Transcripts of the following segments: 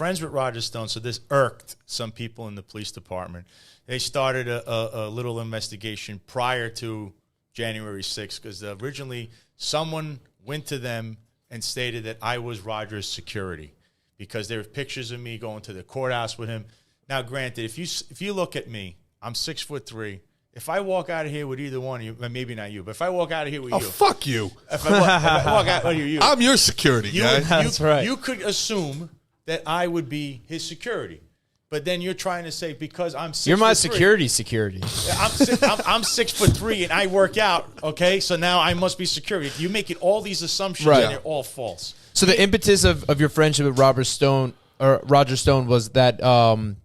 friends with Roger Stone, so this irked some people in the police department. They started a little investigation prior to January 6th because originally someone went to them and stated that I was Roger's security because there were pictures of me going to the courthouse with him. Now, granted, if you look at me, I'm 6'3". If I walk out of here with either one of you, maybe not you, but if I walk out of here with you. Fuck you. If I walk out with you. I'm your security guy. That's right. You could assume that I would be his security. But then you're trying to say because I'm 6'3". You're my security. I'm 6'3" and I work out. Okay, so now I must be security. You make it all these assumptions Right. and they're all false. So the impetus of your friendship with Roger Stone was that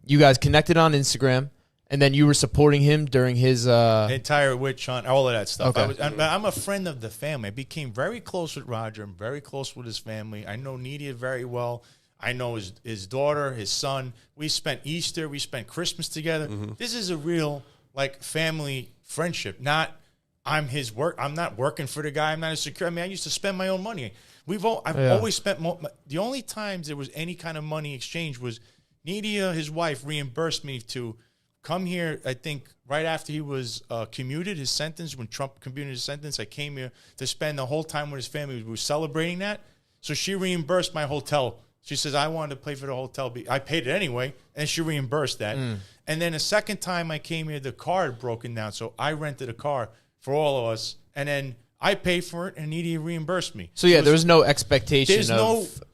you guys connected on Instagram, and then you were supporting him during his entire witch hunt, all of that stuff. Okay. I'm a friend of the family. I became very close with Roger. I'm very close with his family. I know Nidia very well. I know his daughter, his son. We spent Easter. We spent Christmas together. Mm-hmm. This is a real family friendship. Not I'm his work. I'm not working for the guy. I'm not a security. I mean, I used to spend my own money. I've always spent the only times there was any kind of money exchange was Nidia, his wife, reimbursed me to come here. I think right after he was commuted his sentence, when Trump commuted his sentence, I came here to spend the whole time with his family. We were celebrating that, so she reimbursed my hotel. She says, I wanted to pay for the hotel. I paid it anyway, and she reimbursed that. And then the second time I came here, the car had broken down, so I rented a car for all of us, and then I paid for it, and Nidia reimbursed me. So, there was no expectation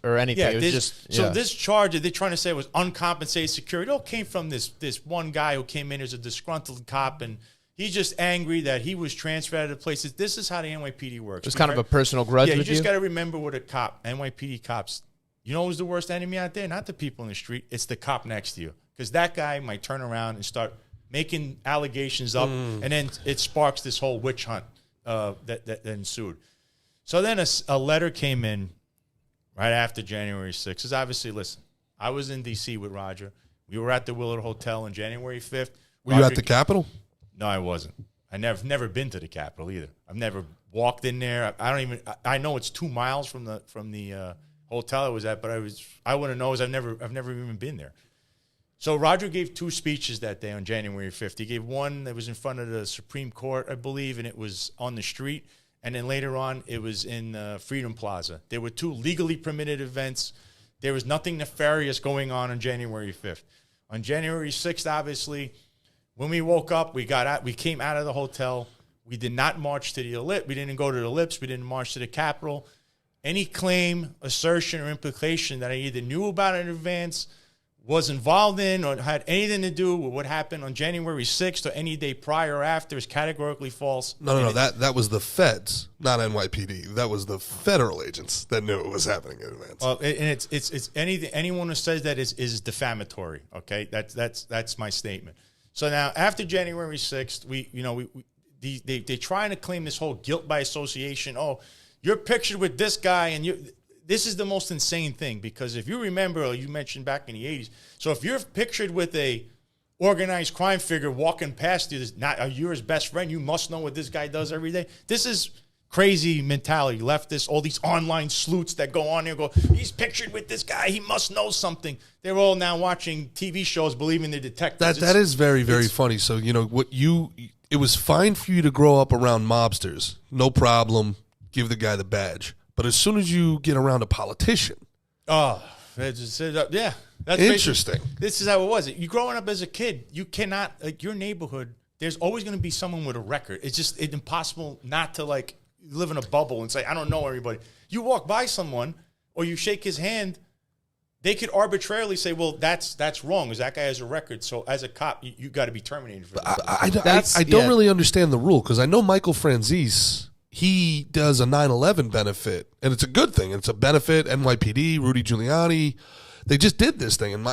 or anything. Yeah, it was just... So this charge that they're trying to say was uncompensated security, it all came from this one guy who came in as a disgruntled cop, and he's just angry that he was transferred to places. This is how the NYPD works. It was kind of a personal grudge with you? Yeah, you just got to remember what NYPD cops... You know who's the worst enemy out there? Not the people in the street. It's the cop next to you. Because that guy might turn around and start making allegations up, and then it sparks this whole witch hunt that ensued. So then a letter came in right after January 6th. Because obviously, listen, I was in D.C. with Roger. We were at the Willard Hotel on January 5th. Were you at the Capitol? No, I wasn't. I've never been to the Capitol either. I've never walked in there. I know it's 2 miles from the hotel I was at, but I wouldn't know as I've never even been there. So Roger gave 2 speeches that day on January 5th. He gave one that was in front of the Supreme Court, I believe, and it was on the street. And then later on, it was in Freedom Plaza. There were 2 legally permitted events. There was nothing nefarious going on January 5th. On January 6th, obviously, when we woke up, we came out of the hotel. We did not march to the Ellipse. We didn't go to the Ellipse. We didn't march to the Capitol. Any claim, assertion, or implication that I either knew about in advance, was involved in, or had anything to do with what happened on January 6th or any day prior or after is categorically false. No. That was the feds, not NYPD. That was the federal agents that knew it was happening in advance. Well, and it's anything. Anyone who says that is defamatory. Okay, that's my statement. So now after January 6th, they're trying to claim this whole guilt by association. Oh, you're pictured with this guy, and this is the most insane thing, because if you remember, you mentioned back in the 80s, so if you're pictured with a organized crime figure walking past you, you're his best friend, you must know what this guy does every day. This is crazy mentality, leftists, all these online sleuths that go on there, he's pictured with this guy, he must know something. They're all now watching TV shows, believing they're detectives. That is very, very funny. So, it was fine for you to grow up around mobsters, no problem. Give the guy the badge. But as soon as you get around a politician. Oh, yeah. That's interesting. This is how it was. You growing up as a kid, you cannot, your neighborhood, there's always going to be someone with a record. It's impossible not to, live in a bubble and say, I don't know everybody. You walk by someone or you shake his hand, they could arbitrarily say, well, that's wrong because that guy has a record. So as a cop, you got to be terminated for that. I don't really understand the rule because I know Michael Franzese, he does a 9/11 benefit, and it's a good thing. It's a benefit. NYPD, Rudy Giuliani, they just did this thing, and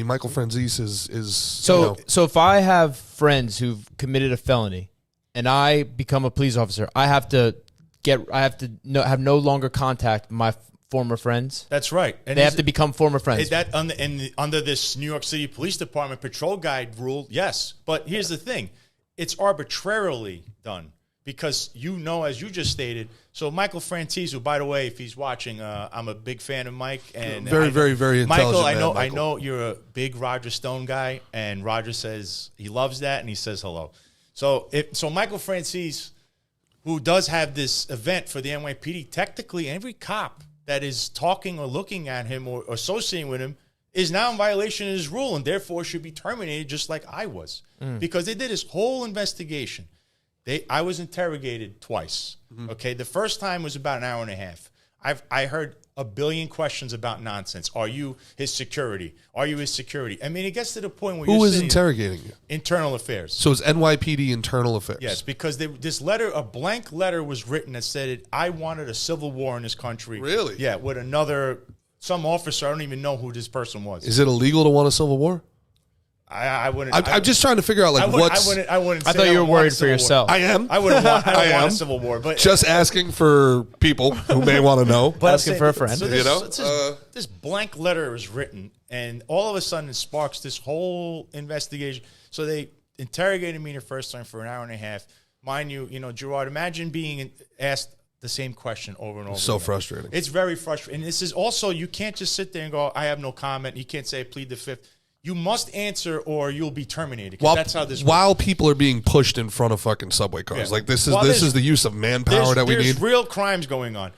Michael Franzese is so. So if I have friends who've committed a felony, and I become a police officer, I have to have no longer contact my former friends. That's right. And they have to become former friends. Under this New York City Police Department patrol guide rule, yes. But here's the thing: it's arbitrarily done. because as you just stated. So Michael Franzese, who, by the way, if he's watching, I'm a big fan of Mike. And very, very, very intelligent Michael, man, I know you're a big Roger Stone guy, and Roger says he loves that, and he says hello. So Michael Franzese, who does have this event for the NYPD, technically every cop that is talking or looking at him or associating with him is now in violation of his rule and therefore should be terminated, just like I was. Because they did this whole investigation. I was interrogated twice. Okay, the first time was about an hour and a half. I heard a billion questions about nonsense. Are you his security? Are you his security? I mean, it gets to the point where who was interrogating you? Internal Affairs. So it's NYPD Internal Affairs. Yes, because this letter, a blank letter, was written that said I wanted a civil war in this country. Really? Yeah, with some officer. I don't even know who this person was. Is it illegal to want a civil war? I wouldn't. I'm just trying to figure out what's. I wouldn't. I thought you were worried for yourself. I am. I wouldn't want. I don't want a civil war, but just asking for people who may want to know. But asking for a friend. So this blank letter is written, and all of a sudden it sparks this whole investigation. So they interrogated me the first time for an hour and a half. Mind you, Gerard, imagine being asked the same question over and over. So again. frustrating. It's very frustrating. And this is also, you can't just sit there and go, I have no comment. You can't say I plead the fifth. You must answer or you'll be terminated. That's how this works. While people are being pushed in front of fucking subway cars. Yeah. Like this is the use of manpower that we need. There's real crimes going on.